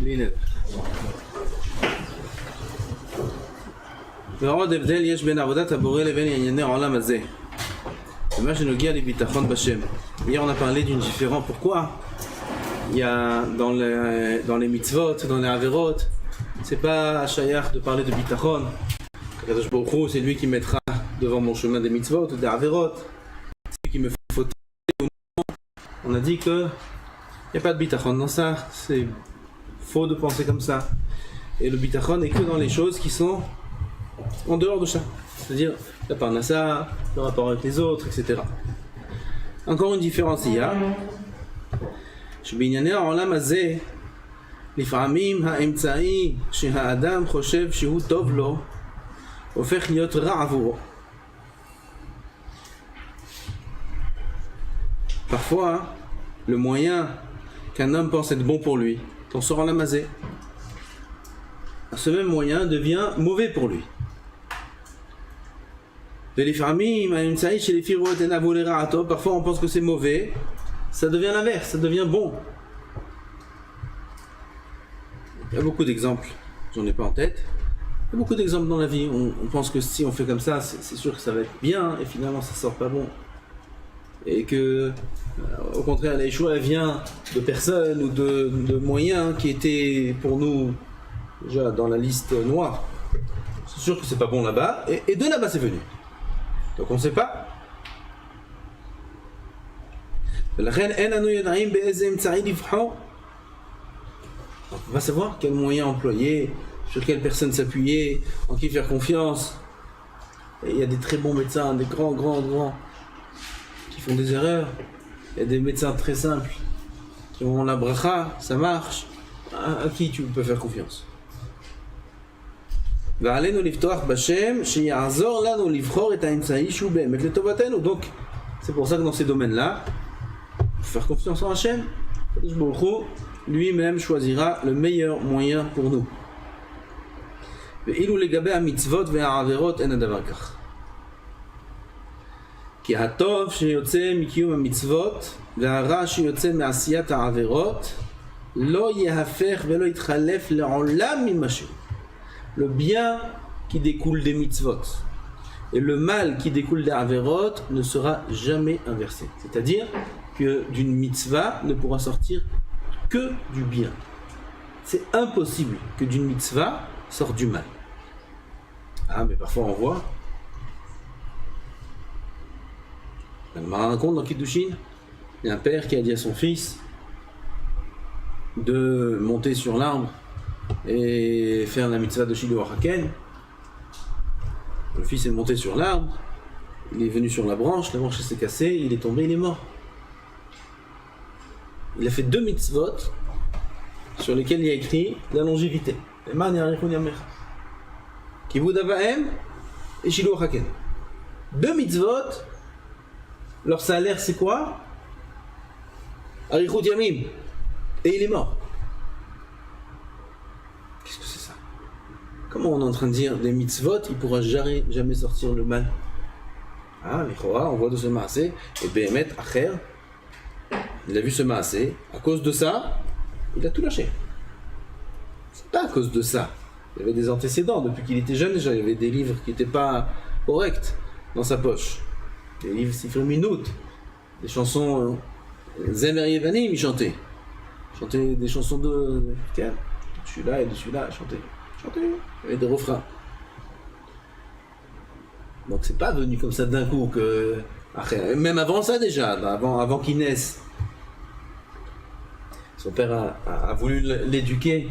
בלי נדר. ועוד הבדל יש בין עבודת הבורא לבין ענייני העולם הזה. ומה שנוגע לביטחון בשם. Hier on a parlé d'une différence. Pourquoi il y a dans les mitzvot, dans les averot, c'est pas shayach de parler de bitachon. Kadosh Baruch Hu, c'est lui qui mettra devant mon chemin des mitzvot ou des averot. C'est lui qui me faut. On a dit que il n'y a pas de bitachon dans ça. C'est faux de penser comme ça. Et le bitachon n'est que dans les choses qui sont en dehors de ça. C'est-à-dire la parnassa, le rapport avec les autres, etc. Encore une différence il y a. שבענייני העולם הזה, לפעמים האמצעי שהאדם חושב שהוא טוב לו, הופך להיות רע עבורו. Parfois, le moyen qu'un homme pense être bon pour lui, dans ce העולם הזה, ce même moyen devient mauvais pour lui. ולפעמים האמצעי שלפי ראות עיניו הוא לרעתו, parfois on pense que c'est mauvais, ça devient l'inverse, ça devient bon. Il y a beaucoup d'exemples, j'en ai pas en tête. Il y a beaucoup d'exemples dans la vie, on pense que si on fait comme ça, c'est sûr que ça va être bien, et finalement ça sort pas bon. Et que, au contraire, la échouée vient de personnes ou de moyens qui étaient pour nous déjà dans la liste noire. C'est sûr que c'est pas bon là-bas, et de là-bas c'est venu. Donc on ne sait pas. On va savoir quel moyen employer, sur quelle personne s'appuyer, en qui faire confiance. Et il y a des très bons médecins, des grands, qui font des erreurs. Il y a des médecins très simples, qui ont la bracha, ça marche. À qui tu peux faire confiance? ועלינו לפתוח בשם שיעזור לנו לבחור את האמצעי שהוא באמת לטובתנו. Donc c'est pour ça que dans ces domaines-là, faire confiance en Hachem, Kadosh Baruch Hu lui-même choisira le meilleur moyen pour nous. ואילו לגבי המצוות והעבירות אין הדבר כך. כי הטוב שיוצא מקיום המצוות והרע שיוצא מעשיית העבירות לא יהפך ולא יתחלף לעולם ממשהו. Le bien qui découle des mitzvot et le mal qui découle des averot ne sera jamais inversé. C'est-à-dire que d'une mitzvah ne pourra sortir que du bien. C'est impossible que d'une mitzvah sorte du mal. Ah, mais parfois on voit. On m'a raconté dans Kiddushin, il y a un père qui a dit à son fils de monter sur l'arbre et faire la mitzvah de Shiloh Haken. Le fils est monté sur l'arbre, il est venu sur la branche s'est cassée, il est tombé, il est mort. Il a fait 2 mitzvot sur lesquels il y a écrit la longévité. Kibud Avahem et Shiloh Haken. 2 mitzvot, leur salaire c'est quoi? Arichut Yamim. Et il est mort. Qu'est-ce que c'est ça? Comment on est en train de dire des mitzvot, il ne pourra jamais sortir le mal? Ah, on voit de ce maasé, et Behemet, Acher, il a vu ce maasé, à cause de ça, il a tout lâché. C'est pas à cause de ça. Il y avait des antécédents, depuis qu'il était jeune déjà, il y avait des livres qui n'étaient pas corrects dans sa poche. Des livres Sifrei Minut, des chansons Zemer Yevanim, il chantait. Il chantait des chansons de je suis là et je suis là, chanter. Il y avait des refrains. Donc c'est pas venu comme ça d'un coup que. Même avant ça déjà, avant qu'il naisse. Son père a voulu l'éduquer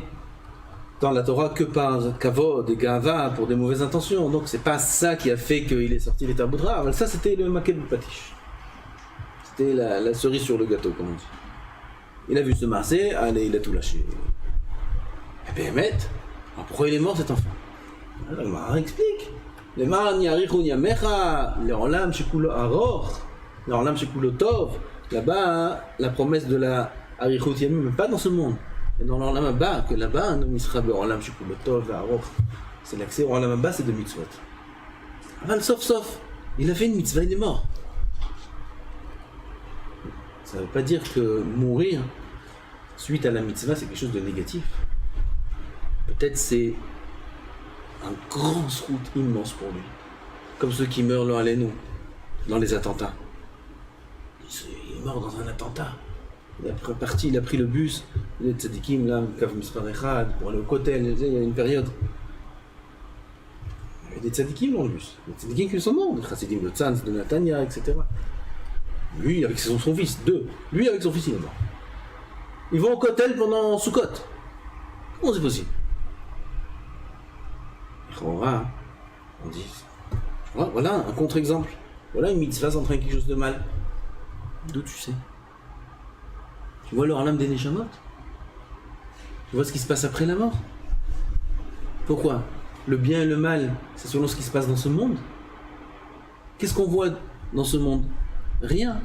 dans la Torah que par kavod et gava pour des mauvaises intentions. Donc c'est pas ça qui a fait qu'il est sorti les taboudra. Ça c'était le maquet du patish. C'était la cerise sur le gâteau, comme on dit. Il a vu se masser, allez, il a tout lâché. Et bien, pourquoi il est mort cet enfant? Le Mar explique. Le Mar niarichun yamecha, le olam shekulo aroch, le olam shekulo tov. Là-bas, la promesse de la arichut yamim, mais pas dans ce monde. Mais dans l'olam haba, que là-bas, un homme il sera le olam shekulo tov, aroch. C'est l'accès au olam haba, c'est de mitzvot. Aval, sauf, il a fait une mitzvah, il est mort. Ça ne veut pas dire que mourir suite à la mitzvah, c'est quelque chose de négatif. Peut-être c'est un grand route immense pour lui. Comme ceux qui meurent là, nous, dans les attentats. Il est mort dans un attentat. Il est parti, il a pris le bus, les tzadikim là, Kav Mispar Echad, pour aller au Kotel, il y a une période. Il y a des tzadikim dans le bus. Des tzadikim qui sont morts, des chassidim de Tzanz, de Natania, etc. Lui, avec son fils, lui avec son fils, il est mort. Ils vont au Kotel pendant Sukkot. Comment c'est possible? On dit, voilà un contre-exemple. Voilà une mitzvah s'entraîne quelque chose de mal. D'où tu sais? Tu vois leur lame des Neshamot? Tu vois ce qui se passe après la mort? Pourquoi? Le bien et le mal, c'est selon ce qui se passe dans ce monde. Qu'est-ce qu'on voit dans ce monde? Rien.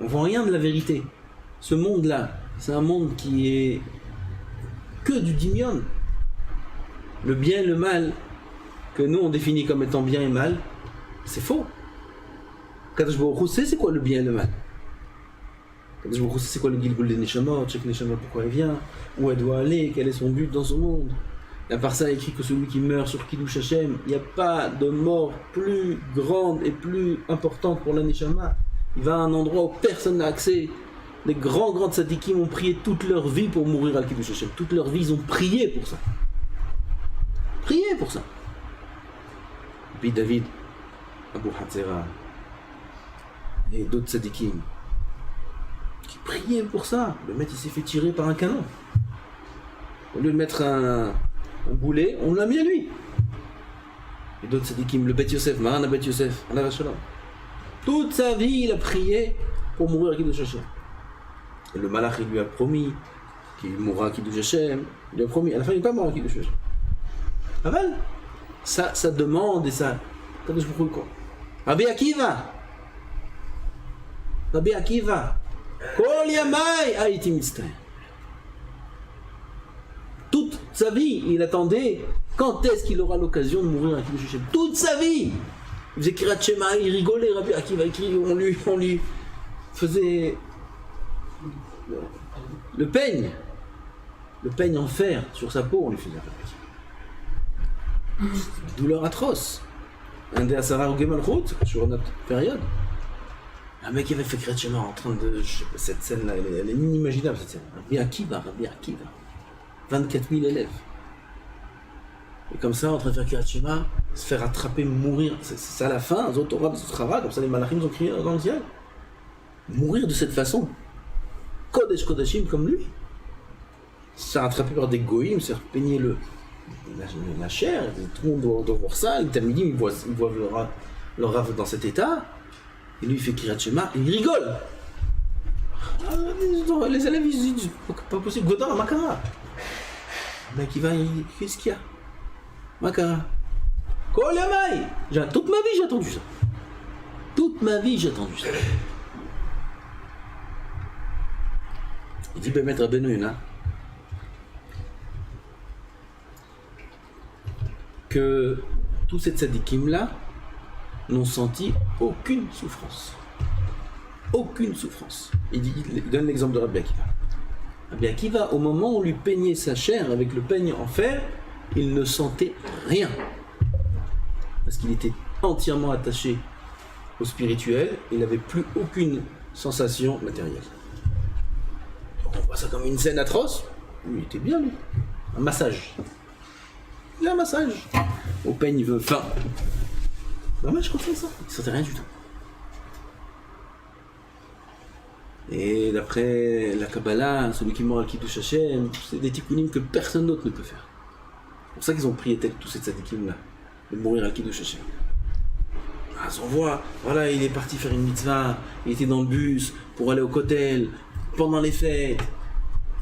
On voit rien de la vérité. Ce monde-là, c'est un monde qui est que du dimion. Le bien et le mal, que nous on définit comme étant bien et mal, c'est faux. Kadosh Baruch Hu sait c'est quoi le bien et le mal. Kadosh Baruch Hu sait c'est quoi le Gilgul des Neshamot, chaque Neshama pourquoi elle vient, où elle doit aller, quel est son but dans ce monde. Et à part ça, il écrit que celui qui meurt sur Kiddush Hashem, il n'y a pas de mort plus grande et plus importante pour la Neshama. Il va à un endroit où personne n'a accès. Les grands tzadikim ont prié toute leur vie pour mourir à Kiddush Hashem. Toute leur vie, ils ont prié pour ça. Prié pour ça. Et puis David, Abu Hatzera et d'autres tzadikim qui priaient pour ça. Le maître il s'est fait tirer par un canon. Au lieu de mettre un boulet, on l'a mis à lui. Et d'autres tzadikim, le Bet Yosef, Maran Bet Yosef, Allah Shalom. Toute sa vie, il a prié pour mourir à Kiddush Hashem. Et le malach, il lui a promis qu'il mourra à Kiddush Hashem. Il lui a promis. À la fin, il n'est pas mort à Kiddush Hashem. Aval, ça demande et ça. Quand je vous quoi? Rabbi Akiva. Kol yamai haïti mitzta'er. Toute sa vie, il attendait quand est-ce qu'il aura l'occasion de mourir à Kiddush Hashem. Toute sa vie. Il faisait Kirat Shema, il rigolait, Rabbi Akiva, on lui faisait le peigne en fer sur sa peau, on lui faisait douleur atroce. Un des Asara ou Gemalchut, sur notre période. Un mec qui avait fait Kirat Shema en train de. Cette scène-là, elle est inimaginable cette scène. Rabbi Akiva. 24 000 élèves. Et comme ça, en train de faire Kirat Shema, se faire attraper, mourir. C'est ça la fin, Zotorah, Zotrava, comme ça les malachim ont crié dans le ciel. Mourir de cette façon. Kodesh Kodashim comme lui. Se faire attraper par des goïms, se faire peigner la chair. Tout le monde doit voir ça. Les Talmidim, ils voient leur rave dans cet état. Et lui, il fait Kirat Shema, et il rigole. Les élèves, ils disent, pas possible, Godard, Makara. Le mec, il va, qu'est-ce qu'il y a? Makara. Kol yamai. Toute ma vie, j'ai attendu ça. Il dit, ben, Maître Rabbeinu Yonah, que tous ces tzadikim-là n'ont senti aucune souffrance. Il donne l'exemple de Rabbi Akiva. Rabbi Akiva, au moment où on lui peignait sa chair avec le peigne en fer, il ne sentait rien. Parce qu'il était entièrement attaché au spirituel, il n'avait plus aucune sensation matérielle. On voit ça comme une scène atroce. Lui, il était bien, lui. Un massage. Il a un massage. Au peigne, il veut faim. Je comprends ça. Il ne sentait rien du tout. Et d'après la Kabbalah, celui qui meurt à Kiddush Hashem, c'est des tikkunim que personne d'autre ne peut faire. C'est pour ça qu'ils ont prié tous ces tzadikim-là, de mourir à Kiddush Hashem. On voit, voilà, il est parti faire une mitzvah, il était dans le bus pour aller au Kotel, pendant les fêtes.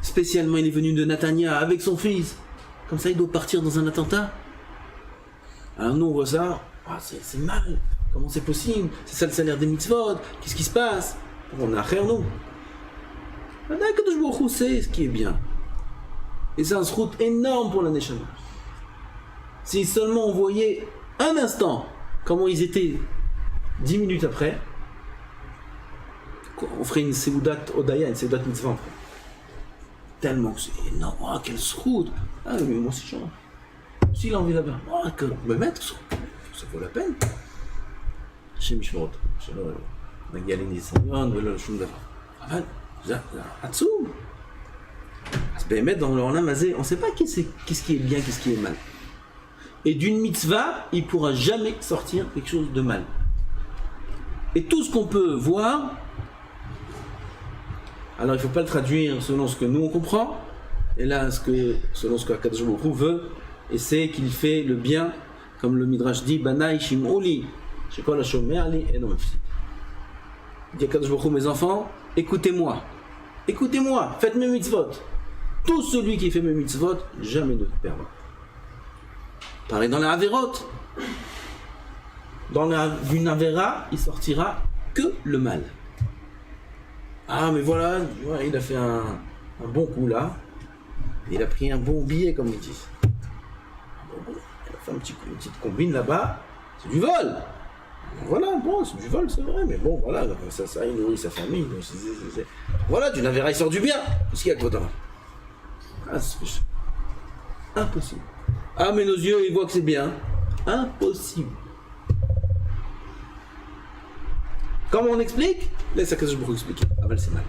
Spécialement, il est venu de Natania avec son fils. Comme ça, il doit partir dans un attentat. Alors nous, on voit ça, c'est mal. Comment c'est possible? C'est ça le salaire des mitzvot. Qu'est-ce qui se passe? On a affaire, nous. Kadosh Baruch Hu sait ce qui est bien. Et c'est un route énorme pour la Neshama. Si seulement on voyait un instant comment ils étaient 10 minutes après, on ferait une Seudat Odaya, une Seudat Mitzvah après. tellement que c'est énorme, oh, quelle route. Ah, mais moi aussi, j'en ai. S'il a envie là-bas, oh, que me mettre, ça vaut la peine. Chez Mishmorot, נגיע לניסיון ולא לשום דבר. אבל זה עצום. אז באמת, dans le עולם הזה, on ne sait pas qu'est-ce qui est bien, qu'est-ce qui est mal. Et d'une mitzvah, il ne pourra jamais sortir quelque chose de mal. Et tout ce qu'on peut voir, alors il ne faut pas le traduire selon ce que nous on comprend, et là selon ce que Akadosh Baruch Hu veut, et c'est qu'il fait le bien, comme le Midrash dit, Banai Shim'oli, Shekol HaShomer Li Eno Mefsid. Il dit Akadosh Baruch Hu, mes enfants, écoutez-moi, faites mes mitzvot. Tout celui qui fait mes mitzvot, jamais ne perdra. Pareil dans la Averot. D'une Avera, il sortira que le mal. Ah, mais voilà, il a fait un bon coup là. Il a pris un bon billet, comme ils disent. Il a fait une petite combine là-bas. C'est du vol. Voilà, bon, c'est du vol, c'est vrai, mais bon, voilà, ça il nourrit sa famille. Voilà, d'une Avera, il sort du bien. Qu'est-ce qu'il y a quoi? Ah, c'est impossible. Ah, mais nos yeux, ils voient que c'est bien. Impossible. Comment on explique? Laisse Akadosh Baruch Hu expliquer. Ah ben c'est mal.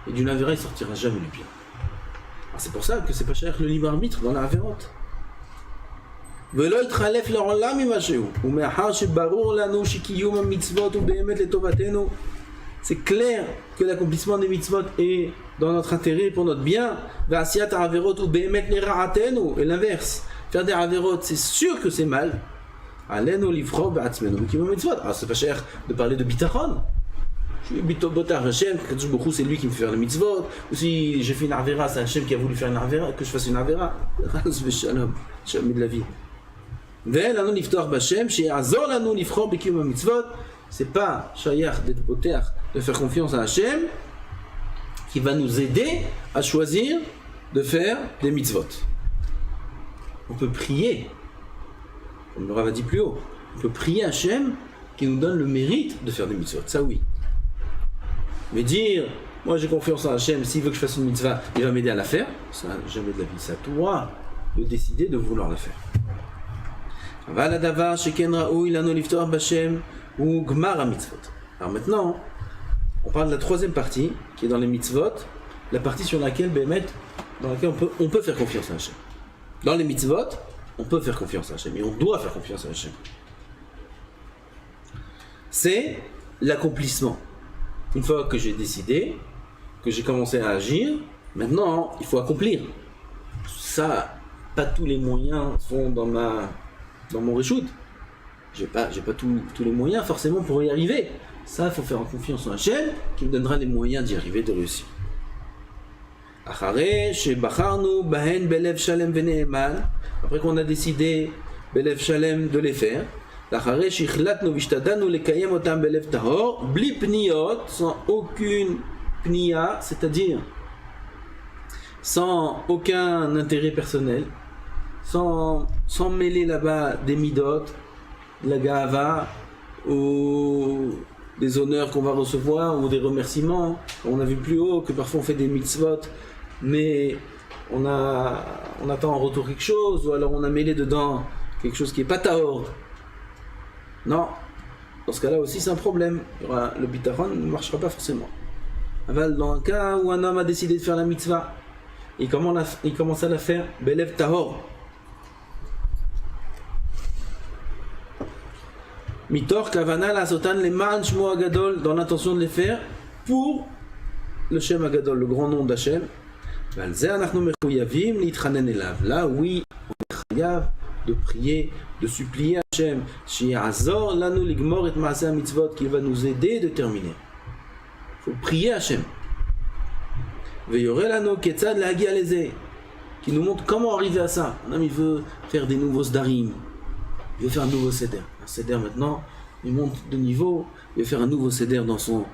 Et d'une Avera, il sortira jamais du bien. Alors, c'est pour ça que c'est pas cher le libre arbitre dans la Averot. ולא יתחלף לעולם ממשהו, ומאחר שברור לנו שקיום המצוות הוא באמת לטובתנו, c'est clair que l'accomplissement des mitzvot est dans notre intérêt pour notre bien, ועשיית העבירות הוא באמת לרעתנו, et l'inverse, faire des averot, c'est sûr que c'est mal, עלינו לבחור בעצמנו בקיום המצוות. Alors c'est pas cher de parler de bitachon. Je suis botar Hashem, Kadosh Baruch Hu, c'est lui qui me fait faire les mitzvot, ou si j'ai fait une avera, c'est Hashem qui a voulu faire une avera, que je fasse une avera, jamais de la vie. ולנו לפתוח בשם שיעזור לנו לבחור בקיום המצוות. C'est pas shayach d'être boter, de faire confiance à Hashem qui va nous aider à choisir de faire des mitzvot. On peut prier, comme le Rav a dit plus haut, on peut prier Hashem qui nous donne le mérite de faire des mitzvot, ça oui. Mais dire, moi j'ai confiance en Hashem, s'il veut que je fasse une mitzvah, il va m'aider à la faire, ça jamais de la vie, ça toi de décider de vouloir la faire. אבל הדבר שכן ראוי לנו לפתוח בשם הוא גמר המצוות. Alors maintenant, on parle de la troisième partie, qui est dans les mitzvot, la partie sur laquelle, on peut faire confiance à Hashem. Dans les mitzvot, on peut faire confiance à Hashem, et on doit faire confiance à Hashem. C'est l'accomplissement. Une fois que j'ai décidé, que j'ai commencé à agir, maintenant, il faut accomplir. Ça, pas tous les moyens sont dans mon reshoot. J'ai pas tous les moyens forcément pour y arriver. Ça, il faut faire confiance en Hashem qui me donnera les moyens d'y arriver, de réussir. Après qu'on a décidé belev shalem de les faire, bli pniot, sans aucune pnia, c'est-à-dire sans aucun intérêt personnel, sans mêler là-bas des midot, de la gahava, ou des honneurs qu'on va recevoir, ou des remerciements. On a vu plus haut que parfois on fait des mitzvot, mais on attend en retour quelque chose, ou alors on a mêlé dedans quelque chose qui n'est pas tahor. Non, dans ce cas-là aussi c'est un problème. Le bitachon ne marchera pas forcément. Dans un cas où un homme a décidé de faire la mitzvah, il commence à la faire, belev tahor. Mitor kavana la sotan le man shmo agadol, dans l'intention de les faire pour le Shem Agadol, le grand nom d'Hachem. Là, oui, on est chayav de prier, de supplier Hachem, shi'azor lanu ligmor et ma'aseh mitzvot, qu'il va nous aider de terminer. Il faut prier Hachem. Ve'yoreh lanu ketzad la'agi alezeh, qui nous montre comment arriver à ça. Un homme, il veut faire des nouveaux sdarim, il veut faire un nouveau seder. Un seder maintenant, il monte de niveau, il veut faire un nouveau seder dans son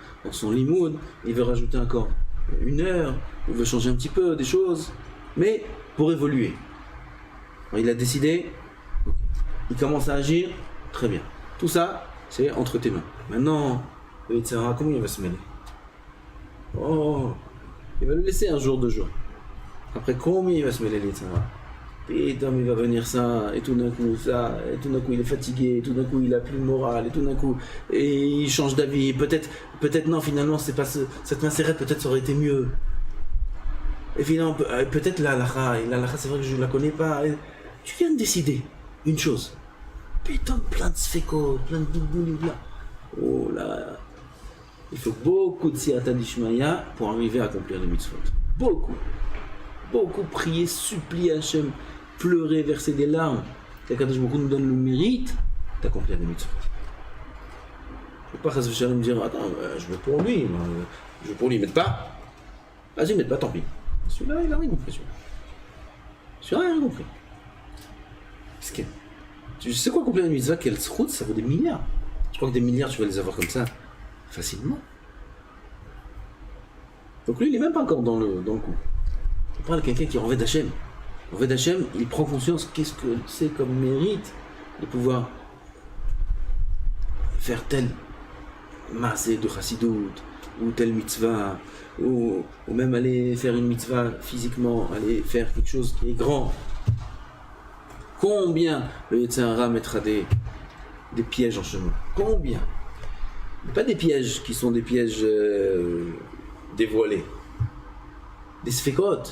limoud, il veut rajouter encore une heure, il veut changer un petit peu des choses, mais pour évoluer. Alors, il a décidé, il commence à agir, très bien. Tout ça, c'est entre tes mains. Maintenant, le Yitzhara, comment il va se mêler? Oh, Il va le laisser un jour, 2 jours. Après combien il va se mêler les Yitzhara? Et il va venir ça, et tout d'un coup ça, et tout d'un coup il est fatigué, et tout d'un coup il a plus de morale, et tout d'un coup et il change d'avis. Peut-être non, finalement c'est pas cette macérette, peut-être ça aurait été mieux. Et finalement peut-être la halakha c'est vrai que je la connais pas. Tu viens de décider une chose. Putain, plein de sfekot, plein de boulbouli là. Oh là, il faut beaucoup de siyata d'Ishmaïa pour arriver à accomplir les mitzvot. Beaucoup prier, supplier Hachem, pleurer, verser des larmes. Qu'Akadosh Baruch Hu nous donne le mérite d'accomplir les mitzvot. Je ne veux pas me dire, attends, je veux pour lui, je veux pour lui, mais pas. Vas-y, mais pas, tant pis. Celui-là, il a rien compris. Celui-là, il a rien compris. Qu'est-ce qu'il y a? Tu sais quoi accomplir les mitzvot? Quelle route, ça vaut des milliards. Je crois que des milliards, tu vas les avoir comme ça, facilement. Donc lui, il n'est même pas encore dans le coup. On parle de quelqu'un qui est en Ved Hachem. En Ved Hachem, il prend conscience qu'est-ce que c'est comme mérite de pouvoir faire tel maaseh de chassidut, ou tel mitzvah, ou même aller faire une mitzvah physiquement, aller faire quelque chose qui est grand. Combien le Yetzirah mettra des pièges en chemin? Combien? Pas des pièges qui sont des pièges dévoilés. Des sfekot.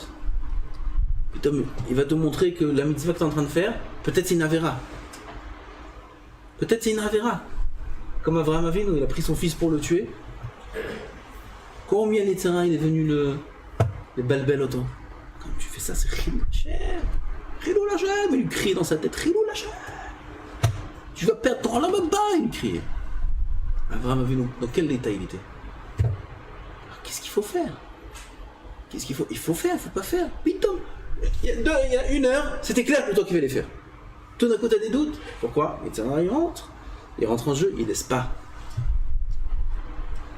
Il va te montrer que la mitzvah que tu es en train de faire, peut-être c'est une avera. Peut-être c'est une avera. Comme Avraham Avinu, il a pris son fils pour le tuer. Combien l'Yetzirah il est venu le balbel autant? Quand tu fais ça, c'est Chilou Lachem. Chilou Lachem. Il lui crie dans sa tête, Chilou Lachem. Tu vas perdre ton lama bas, il lui criait. Avraham Avinu, dans quel état il était? Alors, qu'est-ce qu'il faut faire? Qu'est-ce qu'il faut? Il faut faire, il faut pas faire. Putain, il y a 1 heure, c'était clair pour toi qu'il fallait faire. Tout d'un coup, tu as des doutes. Pourquoi? Il rentre en jeu, il laisse pas.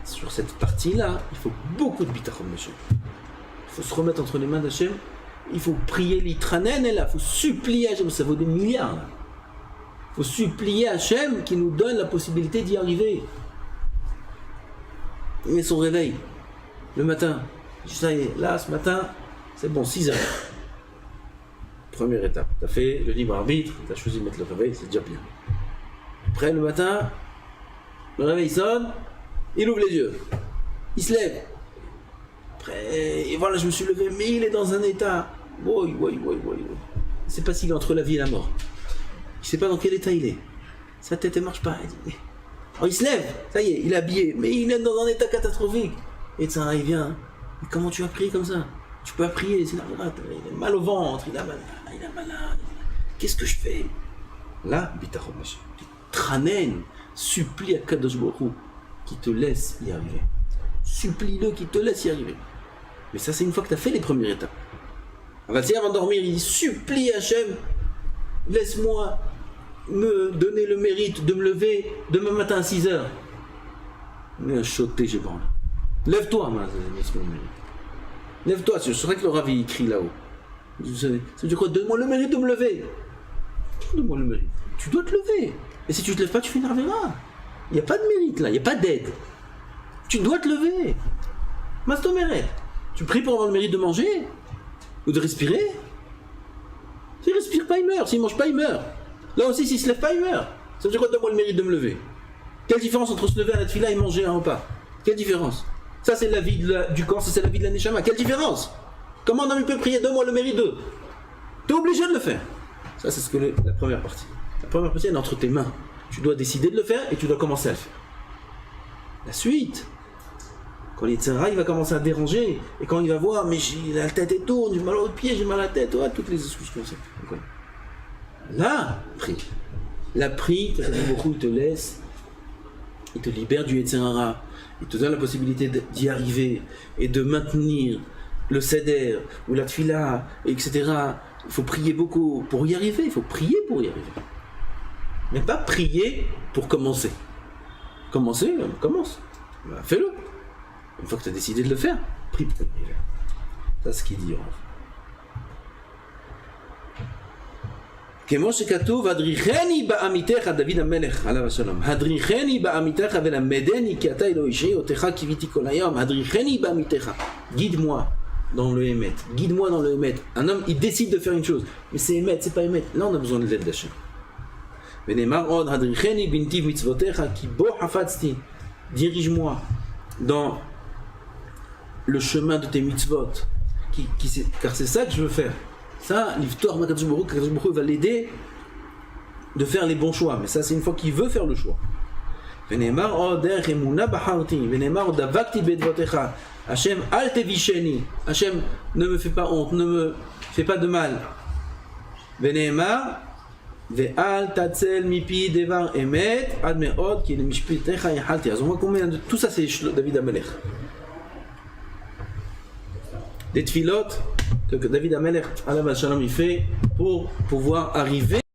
Sur cette partie-là, il faut beaucoup de bitachon, monsieur. Il faut se remettre entre les mains d'Hachem. Il faut prier l'itranen, et là, il faut supplier Hachem. Ça vaut des milliards, là. Il faut supplier Hachem qui nous donne la possibilité d'y arriver. Il met son réveil le matin. Ça y est, là, ce matin, c'est bon, 6 heures. Première étape. Tu as fait le libre arbitre, tu as choisi de mettre le réveil, c'est déjà bien. Après, le matin, le réveil sonne, il ouvre les yeux. Il se lève. Après, et voilà, je me suis levé, mais il est dans un état. Oui. Il ne sait pas s'il est entre la vie et la mort. Il ne sait pas dans quel état il est. Sa tête, elle ne marche pas. Alors, il se lève, ça y est, il est habillé, mais il est dans un état catastrophique. Et ça, il vient. Mais comment tu vas prier comme ça? Tu peux pas prier, c'est la il a mal au ventre, il a malade. Qu'est-ce que je fais? Là, bitachon, tranen, supplie à Kadosh Baruch Hu qui te laisse y arriver. Supplie-le qui te laisse y arriver. Mais ça, c'est une fois que tu as fait les premières étapes. Avant de dormir, il dit supplie Hachem, laisse-moi me donner le mérite de me lever demain matin à 6 heures. Mais un choté, j'ai branlé. Lève-toi, lève-toi, c'est vrai que le Ravi il crie là-haut. Ça veut dire quoi? Donne-moi le mérite de me lever. Donne-moi le mérite. Tu dois te lever. Et si tu te lèves pas, tu fais une arvéra. Il n'y a pas de mérite là, il n'y a pas d'aide. Tu dois te lever. Mastomeret. Tu pries pour avoir le mérite de manger ou de respirer. S'il ne respire pas, il meurt. S'il ne mange pas, il meurt. Là aussi, s'il ne se lève pas, il meurt. Ça veut dire quoi? Donne-moi le mérite de me lever. Quelle différence entre se lever à la tefila et manger un repas? Quelle différence? Ça, c'est la vie du corps, ça, c'est la vie de la neshama. Quelle différence? Comment un homme peut prier? Donne-moi le mérite de. Tu es obligé de le faire. Ça, c'est ce que la première partie. La première partie, elle est entre tes mains. Tu dois décider de le faire et tu dois commencer à le faire. La suite, quand l'Yetzirah, il va commencer à déranger, et quand il va voir, mais la tête est tourne, j'ai mal au pied, j'ai mal à la tête, ouais, toutes les excuses comme ça. Okay. Là, prie. La prie, beaucoup te laisse, il te libère du Yetzirah. Il te donne la possibilité d'y arriver et de maintenir le seder ou la tfila, etc. Il faut prier beaucoup pour y arriver. Il faut prier pour y arriver. Mais pas prier pour commencer. Commencer, commence. Ben, fais-le. Une fois que tu as décidé de le faire, prie pour y arriver. C'est ce qu'il dit. כמו שכתוב, הדריכני בעמיתך, דוד המלך, עליו השלום, הדריכני בעמיתך ולמדני, כי אתה אלוהי אישי, אותך קיוויתי כל היום, הדריכני בעמיתך, guide-moi dans le Hémet. Guide-moi dans le Hémet. Un homme, il décide de faire une chose. Mais c'est Hémet, c'est pas Hémet. Là, on a besoin de l'aide d'Hachem. Dirige-moi dans le chemin de tes mitzvot. Car c'est ça que je veux faire. Ça, l'Iftor Makadosh Baruch Hu va l'aider de faire les bons choix. Mais ça, c'est une fois qu'il veut faire le choix. Hachem, al tevisheni. Hachem, ne me fais pas honte, ne me fais pas de mal. Veneemar, ve'al tatzel mipi devar emet, ad me'od ki le mishpitecha yachalti. On voit combien de tout ça, c'est David Amelech. Des tfilotes que David Amelech, alav shalom, il fait pour pouvoir arriver